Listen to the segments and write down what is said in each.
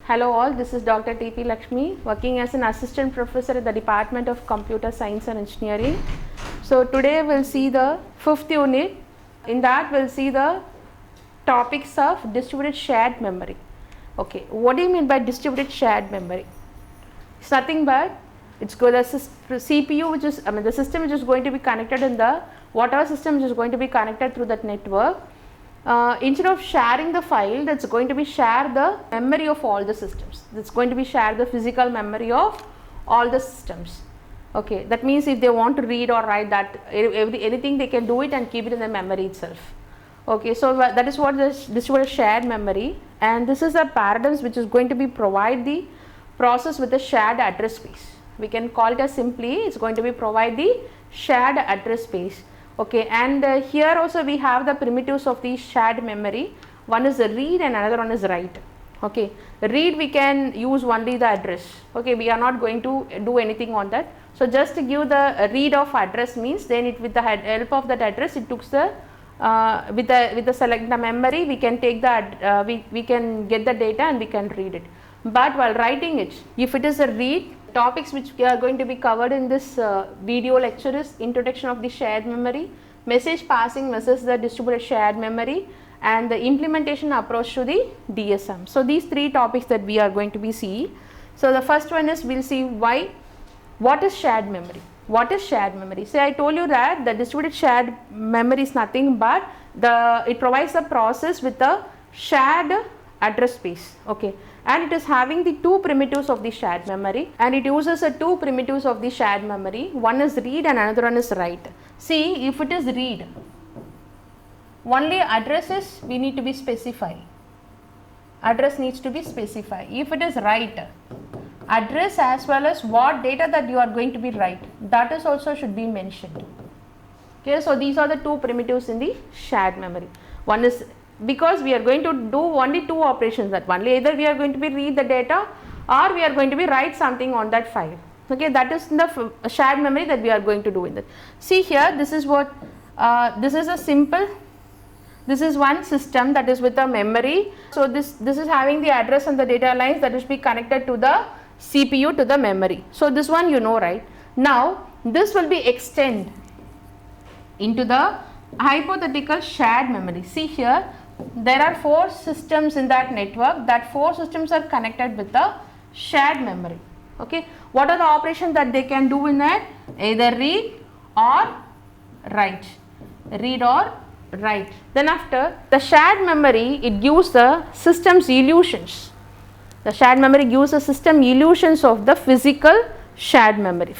Hello all, this is Dr. T.P. Lakshmi, working as an assistant professor at the Department of Computer Science and Engineering. So today we'll see the 5th unit. In that we'll see the topics of distributed shared memory. Okay, what do you mean by distributed shared memory? It's nothing but it's the CPU, which is the system which is going to be connected in the whatever system which is going to be connected through that network. Instead of sharing the file, that's going to be share the memory of all the systems. That's going to be share the physical memory of all the systems. Okay, that means if they want to read or write that anything they can do it and keep it in the memory itself. Okay, so that is what this distributed shared memory, and this is a paradigm which is going to be provide the process with a shared address space. We can call it as simply it's going to be provide the shared address space. Okay, and here also we have the primitives of the shared memory. One is the read and another one is write. Okay, read we can use only the address. Okay, we are not going to do anything on that. So just to give the read of address means then it with the help of that address it took the with the select the memory we can take the we can get the data and we can read it. But while writing it, if it is a read, topics which are going to be covered in this video lecture is introduction of the shared memory, message passing versus the distributed shared memory, and the implementation approach to the DSM. So these three topics that we are going to be seeing. So the first one is we'll see what is shared memory. What is shared memory? Say I told you that the distributed shared memory is nothing but it provides the process with a shared address space. Okay, and it is having the two primitives of the shared memory, and it uses the two primitives of the shared memory. One is read and another one is write. See, if it is read, only addresses we need to be specified. Address needs to be specified. If it is write, address as well as what data that you are going to be write, that is also should be mentioned. Okay, so these are the two primitives in the shared memory. One is because we are going to do only two operations, that only either we are going to be read the data or we are going to be write something on that file. Okay, that is the shared memory that we are going to do in that. See here, this is what this is a simple. This is one system that is with a memory. So this is having the address and the data lines that is be connected to the CPU to the memory. So this one you know, right? Now this will be extend into the hypothetical shared memory. See here, there are 4 systems in that network. That 4 systems are connected with the shared memory. Okay, what are the operations that they can do in that? Either read or write. Read or write. Then after the shared memory, it gives the system's illusions. The shared memory gives the system illusions of the physical shared memory.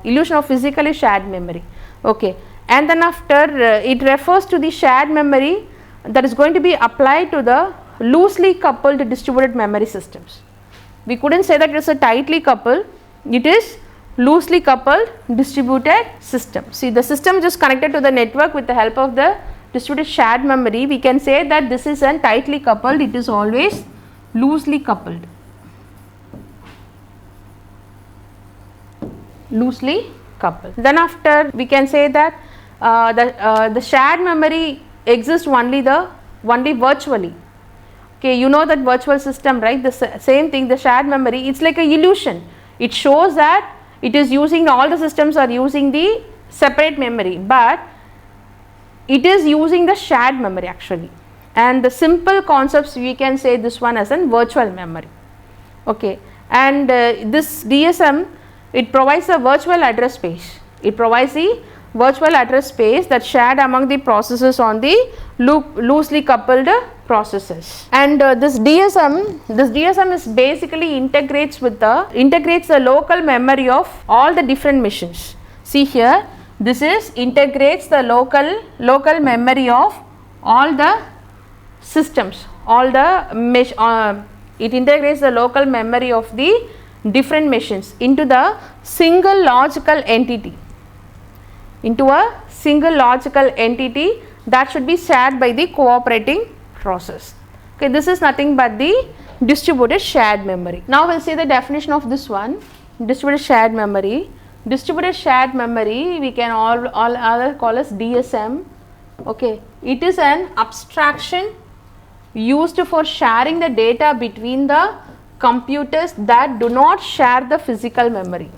Illusion of physically shared memory. Okay, and then after it refers to the shared memory that is going to be applied to the loosely coupled distributed memory systems. We couldn't say that it is a tightly coupled, it is loosely coupled distributed system. See, the system just connected to the network with the help of the distributed shared memory. We can say that this is a tightly coupled, it is always loosely coupled. Loosely coupled. Then after we can say that the shared memory exists only virtually. Okay, you know that virtual system, right? The same thing, the shared memory, it's like a illusion. It shows that it is using, all the systems are using the separate memory, but it is using the shared memory actually. And the simple concepts we can say this one as a virtual memory. Okay, and this DSM, it provides a virtual address space. It provides the virtual address space that shared among the processes on the loosely coupled processes. And this DSM is basically integrates the local memory of all the different machines. See here, this is integrates the local memory of all the systems, it integrates the local memory of the different machines into the single logical entity, that should be shared by the cooperating process. Okay, this is nothing but the distributed shared memory. Now we will see the definition of this one, distributed shared memory. distributed shared memory we can all other call as DSM. Okay, it is an abstraction used for sharing the data between the computers that do not share the physical memory.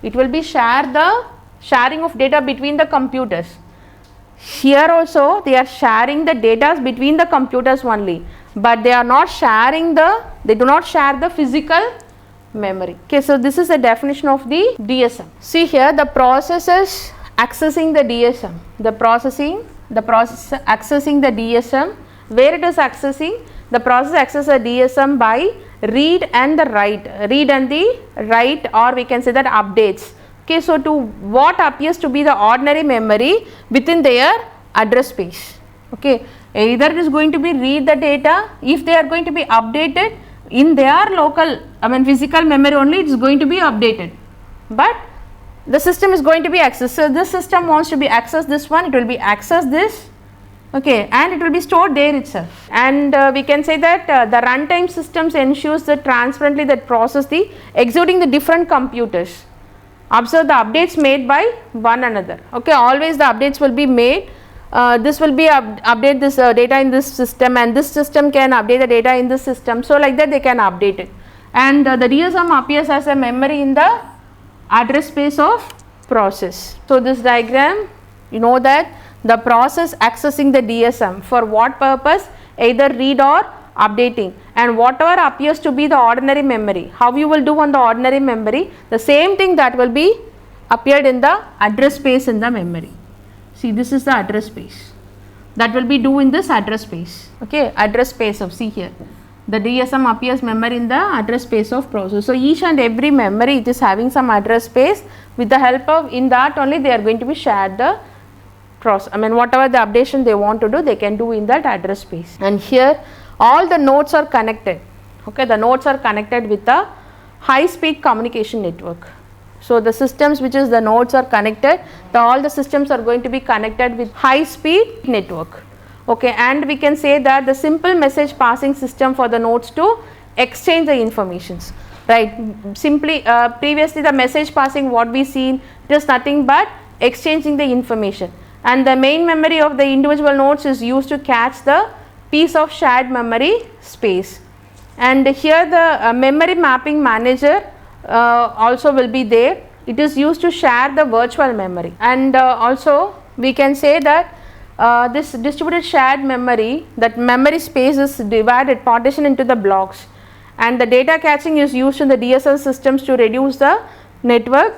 It will be sharing of data between the computers. Here also they are sharing the data between the computers only, but they are not sharing they do not share the physical memory. Okay, so this is the definition of the DSM. See here, the process is accessing the DSM, the process accessing the DSM. Where it is accessing? The process accesses the DSM by read and the write, or we can say that updates. Okay, so to what appears to be the ordinary memory within their address space. Okay, either it is going to be read the data, if they are going to be updated in their local, physical memory only, it is going to be updated, but the system is going to be accessed. So this system wants to be accessed this one, it will be access this, okay, and it will be stored there itself. And we can say that the runtime systems ensures that transparently that process the executing the different computers observe the updates made by one another. Okay, always the updates will be made. This will be update this data in this system, and this system can update the data in this system. So like that they can update it, and the DSM appears as a memory in the address space of process. So this diagram, you know that the process accessing the DSM for what purpose? Either read or updating, and whatever appears to be the ordinary memory, how you will do on the ordinary memory, the same thing that will be appeared in the address space in the memory. See, this is the address space that will be do in this address space. Okay, address space of, see here, the DSM appears memory in the address space of process. So each and every memory it is having some address space. With the help of, in that only they are going to be shared the process, whatever the updation they want to do, they can do in that address space. And here all the nodes are connected. Okay, the nodes are connected with a high speed communication network. So the systems which is the nodes are connected, all the systems are going to be connected with high speed network. Okay, and we can say that the simple message passing system for the nodes to exchange the informations, right? Simply previously the message passing what we seen, it is nothing but exchanging the information, and the main memory of the individual nodes is used to catch the piece of shared memory space. And here the memory mapping manager also will be there. It is used to share the virtual memory, and also we can say that this distributed shared memory, that memory space is divided, partitioned into the blocks, and the data caching is used in the DSL systems to reduce the network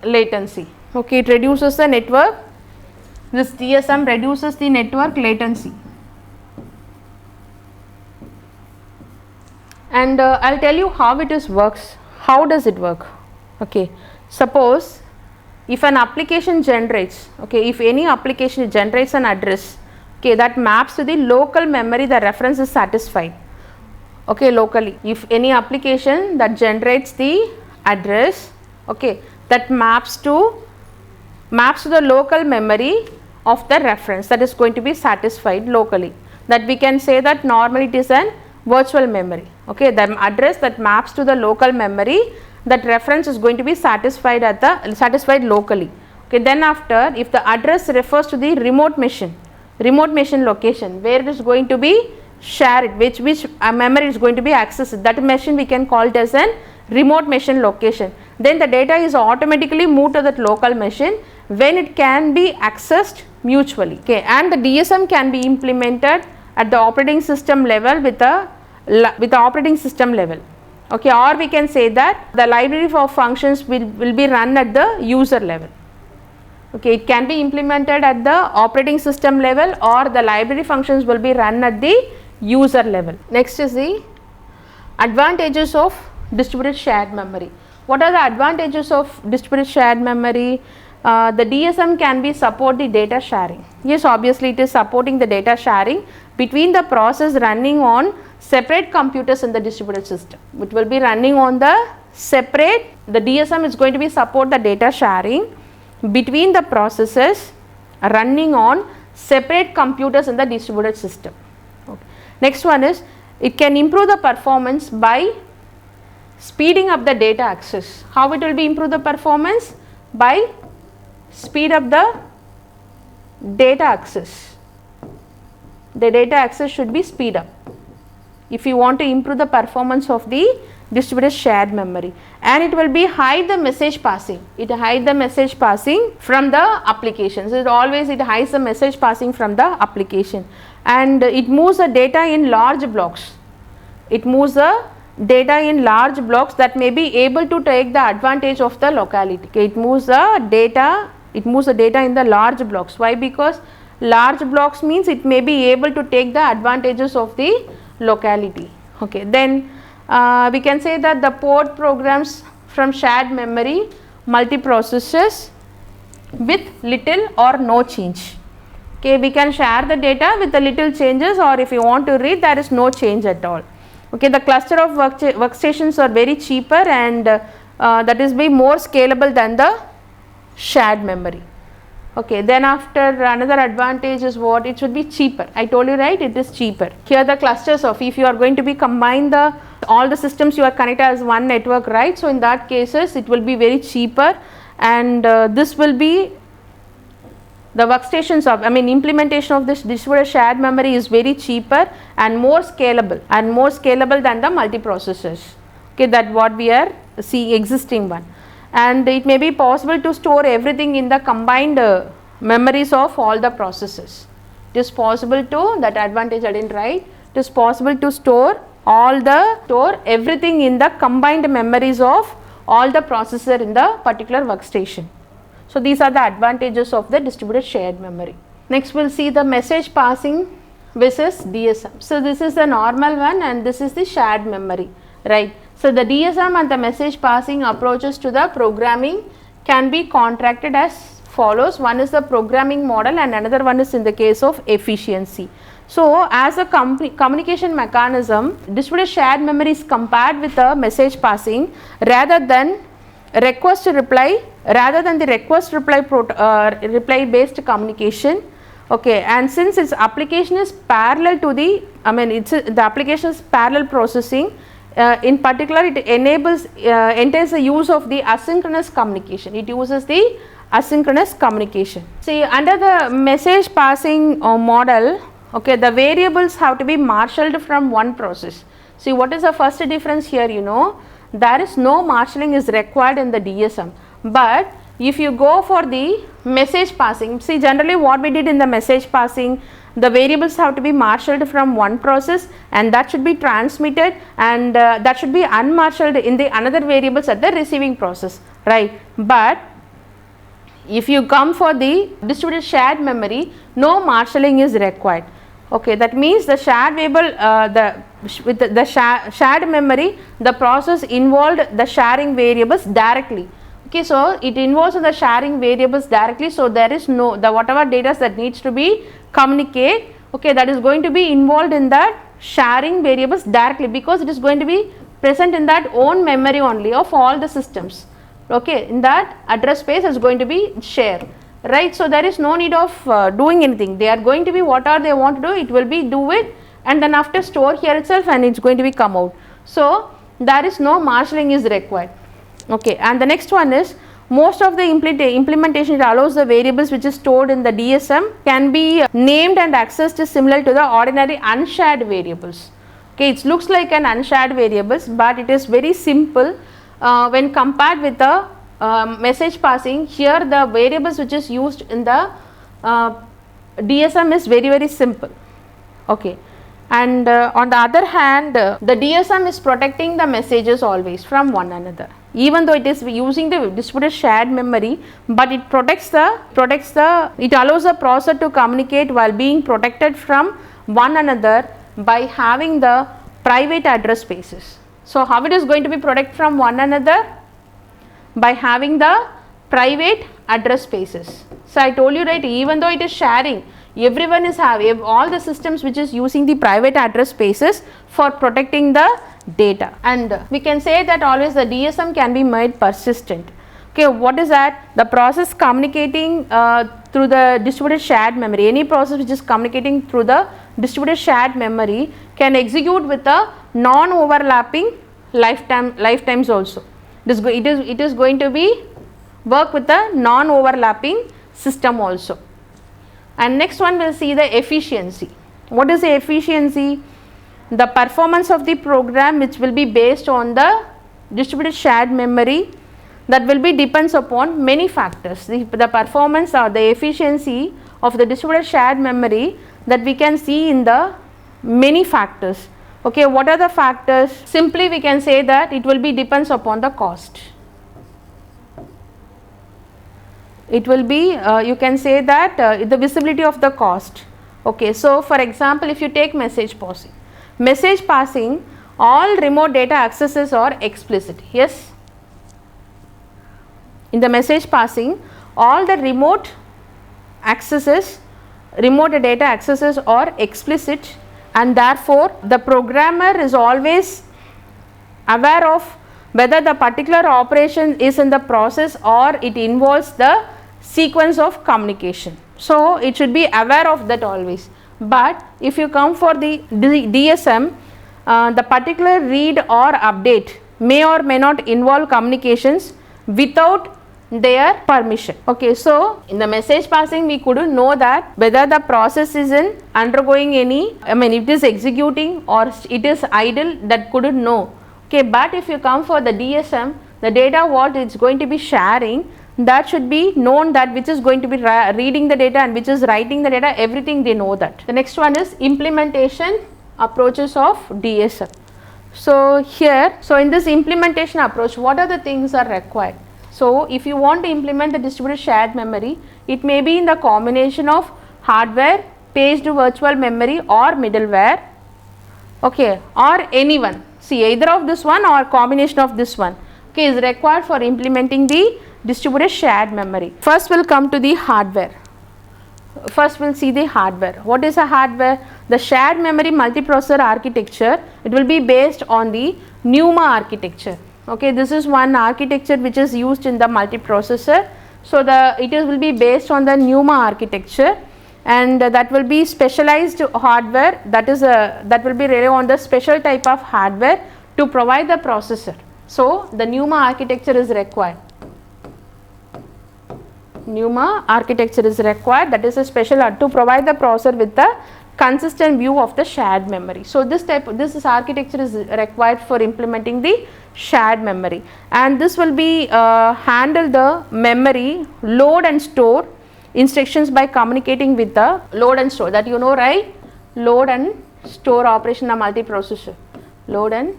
latency. Okay, it reduces the network, this DSM reduces the network latency. And I will tell you how it is works. How does it work? Okay, suppose if an application generates, okay, if any application generates an address, okay, that maps to the local memory, the reference is satisfied. Okay, locally, if any application that generates the address, okay, that maps to the local memory of the reference, that is going to be satisfied locally, that we can say that normally it is an virtual memory. Okay, the address that maps to the local memory, that reference is going to be satisfied locally. Okay, then after, if the address refers to the remote machine location where it is going to be shared, which memory is going to be accessed, that machine we can call it as an remote machine location, then the data is automatically moved to that local machine when it can be accessed mutually. Okay, and the DSM can be implemented at the operating system level with the operating system level. Okay, or we can say that the library for functions will be run at the user level. Okay, it can be implemented at the operating system level, or the library functions will be run at the user level. Next is the advantages of distributed shared memory. What are the advantages of distributed shared memory? The DSM can be support the data sharing. Yes, obviously it is supporting the data sharing between the process running on separate computers in the distributed system. It will be running on the DSM is going to be support the data sharing between the processes running on separate computers in the distributed system. Okay. Next one is, it can improve the performance by speeding up the data access. How it will be improve the performance? By speed up the data access. The data access should be speed up if you want to improve the performance of the distributed shared memory, and it will be hide the message passing. It hide the message passing from the applications. It hides the message passing from the application, and it moves the data in large blocks. It moves the data in large blocks that may be able to take the advantage of the locality. Okay, it moves the data in the large blocks. Why? Because large blocks means it may be able to take the advantages of the locality. Okay, then we can say that the port programs from shared memory multiprocessors with little or no change. Okay, we can share the data with the little changes, or if you want to read, there is no change at all. Okay, the cluster of workstations are very cheaper, and that is be more scalable than the shared memory. Okay, then after another advantage is what? It should be cheaper. I told you, right, it is cheaper. Here the clusters of, if you are going to be combine all the systems you are connected as one network, right, so in that cases it will be very cheaper, and this will be the workstations of, implementation of this distributed shared memory is very cheaper and more scalable than the multiprocessors. Okay, that what we are see existing one. And it may be possible to store everything in the combined memories of all the processes. It is possible to, that advantage I didn't write, it is possible to store everything in the combined memories of all the processor in the particular workstation. So these are the advantages of the distributed shared memory. Next we will see the message passing versus DSM. So this is the normal one and this is the shared memory, right. So the DSM and the message passing approaches to the programming can be contracted as follows. One is the programming model and another one is in the case of efficiency. So as a communication mechanism, distributed shared memory is compared with the message passing rather than the request reply based communication. Okay, and since its application is parallel to the, the application is parallel processing. In particular, it entails the use of the asynchronous communication. It uses the asynchronous communication. See, under the message passing model, okay, the variables have to be marshaled from one process. See, what is the first difference here? You know, there is no marshalling is required in the DSM, but if you go for the message passing, see, generally what we did in the message passing, the variables have to be marshaled from one process and that should be transmitted, and that should be unmarshaled in the another variables at the receiving process, right. But if you come for the distributed shared memory, no marshalling is required. Okay, that means the shared variable, shared memory, the process involved the sharing variables directly. Okay, so it involves the sharing variables directly, so there is no, the whatever data that needs to be communicate, okay, that is going to be involved in that sharing variables directly, because it is going to be present in that own memory only of all the systems. Okay, in that address space is going to be shared, right. So there is no need of doing anything. They are going to be whatever they want to do, it will be do it, and then after store here itself and it's going to be come out. So there is no marshalling is required. Okay, and the next one is, most of the implementation, it allows the variables which is stored in the DSM can be named and accessed similar to the ordinary unshared variables. Okay, it looks like an unshared variables, but it is very simple when compared with the message passing. Here the variables which is used in the DSM is very simple. Okay, and on the other hand, the DSM is protecting the messages always from one another. Even though it is using the distributed shared memory, but it it allows the processor to communicate while being protected from one another by having the private address spaces. So how it is going to be protected from one another? By having the private address spaces. So I told you, right, even though it is sharing, everyone is having, all the systems which is using the private address spaces for protecting the data, and we can say that always the DSM can be made persistent. Okay, what is that? The process communicating through the distributed shared memory, any process which is communicating through the distributed shared memory can execute with a non-overlapping lifetimes also. It is going to be work with a non-overlapping system also. And next one we'll see the efficiency. What is the efficiency? The performance of the program which will be based on the distributed shared memory, that will be depends upon many factors. The performance or the efficiency of the distributed shared memory, that we can see in the many factors. Okay, what are the factors? Simply we can say that it will be depends upon the cost. It will be you can say that the visibility of the cost. Okay, so for example, if you take message passing, all remote data accesses are explicit. Yes, in the message passing, all the remote data accesses are explicit, and therefore the programmer is always aware of whether the particular operation is in the process or it involves the sequence of communication. So it should be aware of that always. But if you come for the DSM, the particular read or update may or may not involve communications without their permission. Okay, so in the message passing we couldn't know that whether the process is undergoing any, it is executing or it is idle, that couldn't know. Okay, but if you come for the DSM, the data what it's going to be sharing, that should be known, that which is going to be reading the data and which is writing the data, everything they know that. The next one is implementation approaches of DSM. So here, so in this implementation approach, what are the things are required? So if you want to implement the distributed shared memory, it may be in the combination of hardware, paged virtual memory or middleware, okay, or any one. See, either of this one or combination of this one, okay, is required for implementing the distributed shared memory. First we'll come to the hardware. First we'll see the hardware. What is a hardware? The shared memory multiprocessor architecture, it will be based on the NUMA architecture. Okay, this is one architecture which is used in the multiprocessor. So it will be based on the NUMA architecture, and that will be specialized hardware, that will be rely on the special type of hardware to provide the processor. So the NUMA architecture is required. NUMA architecture is required, that is a special to provide the processor with the consistent view of the shared memory. So this architecture is required for implementing the shared memory, and this will be handle the memory load and store instructions by communicating with the load and store, that you know, right? Load and store operation of multiprocessor, load and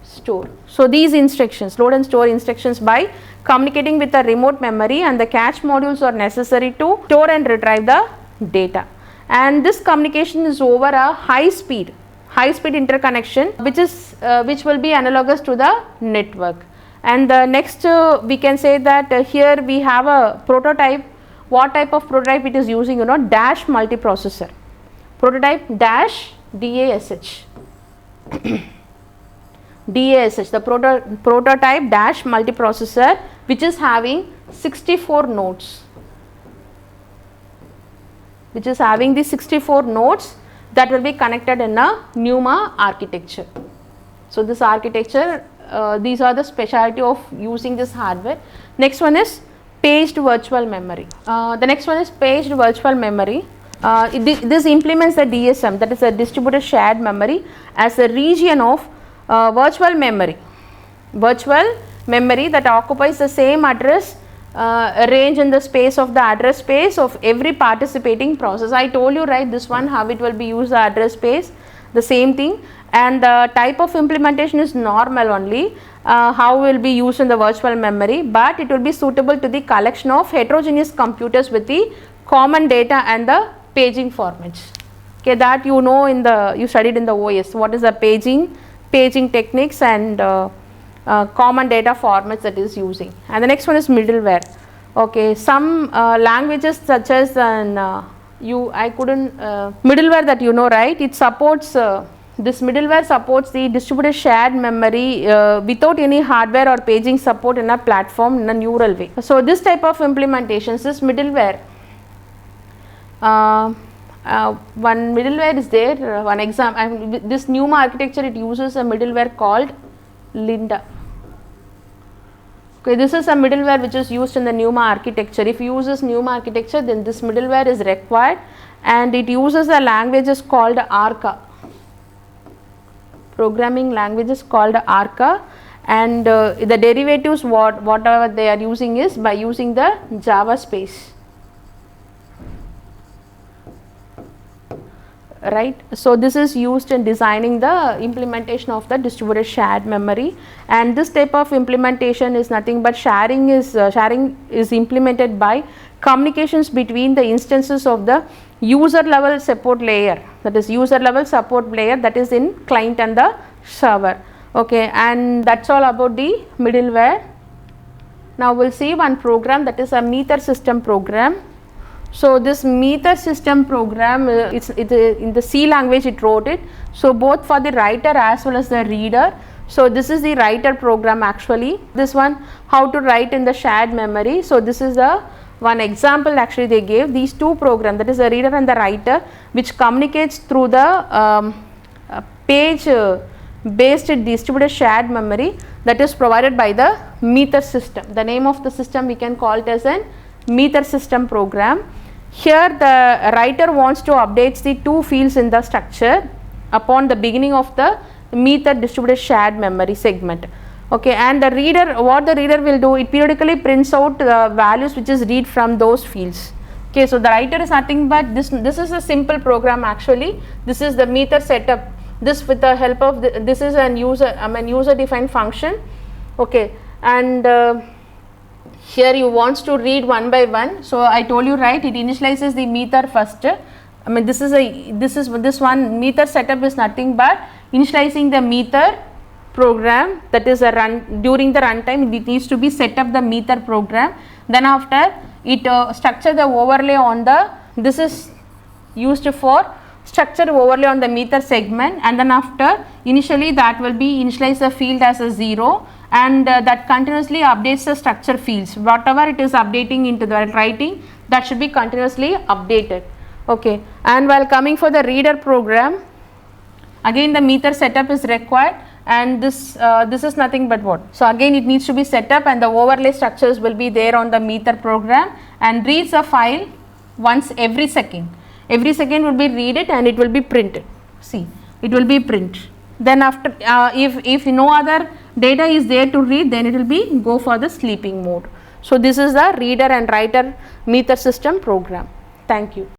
store. So these instructions, load and store instructions, by communicating with the remote memory, and the cache modules are necessary to store and retrieve the data. And this communication is over a high speed interconnection, which will be analogous to the network. And the next we can say that here we have a prototype. What type of prototype it is using? You know, dash multiprocessor. Prototype dash DASH. DASH, the prototype dash multiprocessor, which is having 64 nodes. Which is having the 64 nodes that will be connected in a NUMA architecture. So this architecture, these are the specialty of using this hardware. Next one is paged virtual memory. The next one is paged virtual memory. This implements the DSM, that is a distributed shared memory, as a region of virtual memory that occupies the same address range in the space of the address space of every participating process. I told you, right, this one how it will be used, the address space, the same thing, and the type of implementation is normal only, how will be used in the virtual memory, but it will be suitable to the collection of heterogeneous computers with the common data and the paging formats. Okay, that you know, you studied in the OS, what is the paging techniques and common data formats that is using. And the next one is middleware. Okay, some languages such as middleware that you know, right, it supports this middleware supports the distributed shared memory without any hardware or paging support in a platform in a neural way. So this type of implementations, this middleware one middleware is there, one example, this NUMA architecture, it uses a middleware called Linda. Okay, this is a middleware which is used in the NUMA architecture. If you use this NUMA architecture, then this middleware is required, and it uses a language called ARCA. Programming language is called ARCA, and the derivatives whatever they are using is by using the Java space. Right, so this is used in designing the implementation of the distributed shared memory, and this type of implementation is nothing but sharing is implemented by communications between the instances of the user level support layer, that is user level support layer, that is in client and the server. Okay, and that's all about the middleware. Now we'll see one program, that is a meter system program. So this meter system program, it's in the C language it wrote it, so both for the writer as well as the reader. So this is the writer program actually. This one, how to write in the shared memory. So this is the one example actually they gave, these two programs, that is the reader and the writer, which communicates through the page based distributed shared memory that is provided by the meter system. The name of the system we can call it as an meter system program. Here the writer wants to update the two fields in the structure upon the beginning of the meter distributed shared memory segment. Okay, and the reader, what the reader will do, it periodically prints out the values which is read from those fields. Okay, so the writer is nothing but this is a simple program actually. This is the meter setup. This with the help of this is an user defined function. Okay, and here you wants to read one by one. So I told you, right, it initializes the meter first. This one meter setup is nothing but initializing the meter program, that is a run during the runtime it needs to be set up the meter program. Then after it structure the overlay on the, this is used for structure overlay on the meter segment, and then after initially that will be initialize the field as a 0, and that continuously updates the structure fields, whatever it is updating into the writing, that should be continuously updated. Okay, and while coming for the reader program, again the meter setup is required, and this is nothing but what, so again it needs to be set up, and the overlay structures will be there on the meter program, and reads a file once every second. Every second will be read it and it will be printed. See, it will be print. Then after if no other data is there to read, then it will be go for the sleeping mode. So this is the reader and writer meter system program. Thank you.